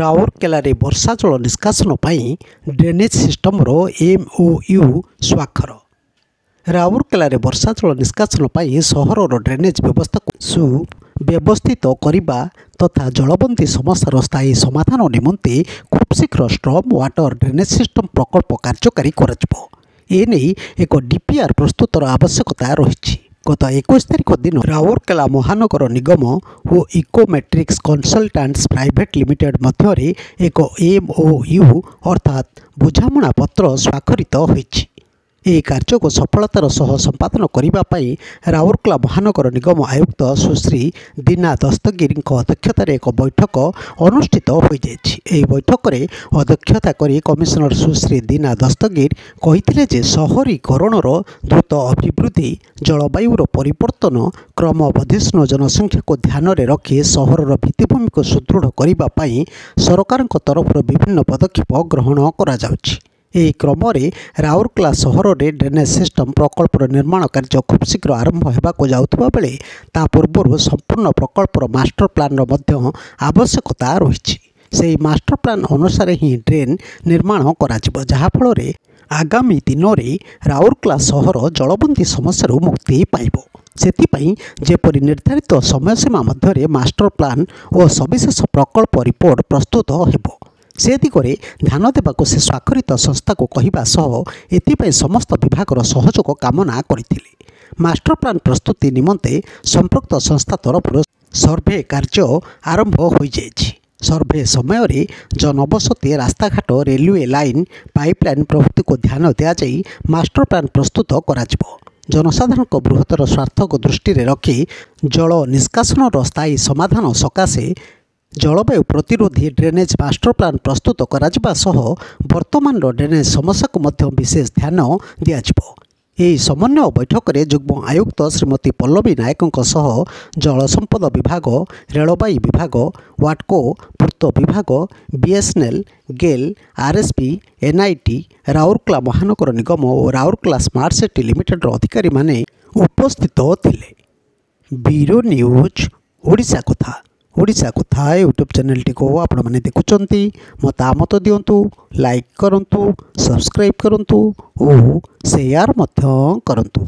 ରାଉରକେଲାରେ ବର୍ଷା ଜଳ ନିଷ୍କାସନ ପାଇଁ ଡ୍ରେନେଜ୍ ସିଷ୍ଟମର MOU ସ୍ୱାକ୍ଷର। ରାଉରକେଲାରେ ବର୍ଷା ଜଳ ନିଷ୍କାସନ ପାଇଁ ସହରର ଡ୍ରେନେଜ୍ ବ୍ୟବସ୍ଥାକୁ ସୁବ୍ୟବସ୍ଥିତ କରିବା ତଥା ଜଳବନ୍ଦୀ ସମସ୍ୟାର ସ୍ଥାୟୀ ସମାଧାନ ନିମନ୍ତେ ଖୁବ୍ ଶୀଘ୍ର ଷ୍ଟର୍ମ ୱାଟର ଡ୍ରେନେଜ୍ ସିଷ୍ଟମ ପ୍ରକଳ୍ପ କାର୍ଯ୍ୟକାରୀ କରାଯିବ। ଏନେଇ ଏକ DPR ପ୍ରସ୍ତୁତର ଆବଶ୍ୟକତା ରହିଛି। ଗତ 21 ତାରିଖ ଦିନ ରାଉରକେଲା ମହାନଗର ନିଗମ ଓ ଇକୋମେଟ୍ରିକ୍ସ କନସଲଟାଣ୍ଟସ୍ ପ୍ରାଇଭେଟ୍ ଲିମିଟେଡ୍ ମଧ୍ୟରେ ଏକ MOU ଅର୍ଥାତ୍ ବୁଝାମଣା ପତ୍ର ସ୍ୱାକ୍ଷରିତ ହୋଇଛି। ଏହି କାର୍ଯ୍ୟକୁ ସଫଳତାର ସହ ସମ୍ପାଦନ କରିବା ପାଇଁ ରାଉରକେଲା ମହାନଗର ନିଗମ ଆୟୁକ୍ତ ସୁଶ୍ରୀ ଦୀନା ଦସ୍ତଗୀରଙ୍କ ଅଧ୍ୟକ୍ଷତାରେ ଏକ ବୈଠକ ଅନୁଷ୍ଠିତ ହୋଇଯାଇଛି। ଏହି ବୈଠକରେ ଅଧ୍ୟକ୍ଷତା କରି କମିଶନର ସୁଶ୍ରୀ ଦୀନା ଦସ୍ତଗୀର କହିଥିଲେ ଯେ ସହରୀକରଣର ଦ୍ରୁତ ଅଭିବୃଦ୍ଧି, ଜଳବାୟୁର ପରିବର୍ତ୍ତନ, କ୍ରମବର୍ଦ୍ଧିଷ୍ଣୁ ଜନସଂଖ୍ୟାକୁ ଧ୍ୟାନରେ ରଖି ସହରର ଭିତ୍ତିଭୂମିକୁ ସୁଦୃଢ଼ କରିବା ପାଇଁ ସରକାରଙ୍କ ତରଫରୁ ବିଭିନ୍ନ ପଦକ୍ଷେପ ଗ୍ରହଣ କରାଯାଉଛି। ଏହି କ୍ରମରେ ରାଉରକେଲା ସହରରେ ଡ୍ରେନେଜ୍ ସିଷ୍ଟମ ପ୍ରକଳ୍ପର ନିର୍ମାଣ କାର୍ଯ୍ୟ ଖୁବ୍ ଶୀଘ୍ର ଆରମ୍ଭ ହେବାକୁ ଯାଉଥିବା ବେଳେ ତା ପୂର୍ବରୁ ସମ୍ପୂର୍ଣ୍ଣ ପ୍ରକଳ୍ପର ମାଷ୍ଟର ପ୍ଲାନ୍ର ମଧ୍ୟ ଆବଶ୍ୟକତା ରହିଛି। ସେହି ମାଷ୍ଟର ପ୍ଲାନ୍ ଅନୁସାରେ ହିଁ ଡ୍ରେନ୍ ନିର୍ମାଣ କରାଯିବ, ଯାହାଫଳରେ ଆଗାମୀ ଦିନରେ ରାଉରକେଲା ସହର ଜଳବନ୍ଦୀ ସମସ୍ୟାରୁ ମୁକ୍ତି ପାଇବ। ସେଥିପାଇଁ ଯେପରି ନିର୍ଦ୍ଧାରିତ ସମୟସୀମା ମଧ୍ୟରେ ମାଷ୍ଟର ପ୍ଲାନ୍ ଓ ସବିଶେଷ ପ୍ରକଳ୍ପ ରିପୋର୍ଟ ପ୍ରସ୍ତୁତ ହେବ, ସେ ଦିଗରେ ଧ୍ୟାନ ଦେବାକୁ ସେ ସ୍ୱାକ୍ଷରିତ ସଂସ୍ଥାକୁ କହିବା ସହ ଏଥିପାଇଁ ସମସ୍ତ ବିଭାଗର ସହଯୋଗ କାମନା କରିଥିଲେ। ମାଷ୍ଟର ପ୍ଲାନ୍ ପ୍ରସ୍ତୁତି ନିମନ୍ତେ ସମ୍ପୃକ୍ତ ସଂସ୍ଥା ତରଫରୁ ସର୍ଭେ କାର୍ଯ୍ୟ ଆରମ୍ଭ ହୋଇଯାଇଛି। ସର୍ଭେ ସମୟରେ ଜନବସତି, ରାସ୍ତାଘାଟ, ରେଲୱେ ଲାଇନ୍, ପାଇପଲାଇନ୍ ପ୍ରଭୃତିକୁ ଧ୍ୟାନ ଦିଆଯାଇ ମାଷ୍ଟର ପ୍ଲାନ୍ ପ୍ରସ୍ତୁତ କରାଯିବ। ଜନସାଧାରଣଙ୍କ ବୃହତ୍ତର ସ୍ୱାର୍ଥକୁ ଦୃଷ୍ଟିରେ ରଖି ଜଳ ନିଷ୍କାସନର ସ୍ଥାୟୀ ସମାଧାନ ସକାଶେ ଜଳବାୟୁ ପ୍ରତିରୋଧୀ ଡ୍ରେନେଜ୍ ମାଷ୍ଟର ପ୍ଲାନ୍ ପ୍ରସ୍ତୁତ କରାଯିବା ସହ ବର୍ତ୍ତମାନର ଡ୍ରେନେଜ୍ ସମସ୍ୟାକୁ ମଧ୍ୟ ବିଶେଷ ଧ୍ୟାନ ଦିଆଯିବ। ଏହି ସମନ୍ୱୟ ବୈଠକରେ ଯୁଗ୍ମ ଆୟୁକ୍ତ ଶ୍ରୀମତୀ ପଲ୍ଲବୀ ନାୟକଙ୍କ ସହ ଜଳସମ୍ପଦ ବିଭାଗ, ରେଳବାଇ ବିଭାଗ, ୱାଟକୋ, ପୂର୍ତ୍ତ ବିଭାଗ, BSNL, GAIL, RSP, NIT, Rourkela ମହାନଗର ନିଗମ ଓ ରାଉରକେଲା ସ୍ମାର୍ଟ ସିଟି ଲିମିଟେଡ୍ର ଅଧିକାରୀମାନେ ଉପସ୍ଥିତ ଥିଲେ। ବ୍ୟୁରୋ ନ୍ୟୁଜ୍ ଓଡ଼ିଶା କଥା। ଓଡ଼ିଶା କଥା ୟୁଟ୍ୟୁବ୍ ଚ୍ୟାନେଲଟିକୁ ଆପଣମାନେ ଦେଖୁଛନ୍ତି, ମତାମତ ଦିଅନ୍ତୁ, ଲାଇକ୍ କରନ୍ତୁ, ସବସ୍କ୍ରାଇବ୍ କରନ୍ତୁ ଓ ସେୟାର ମଧ୍ୟ କରନ୍ତୁ।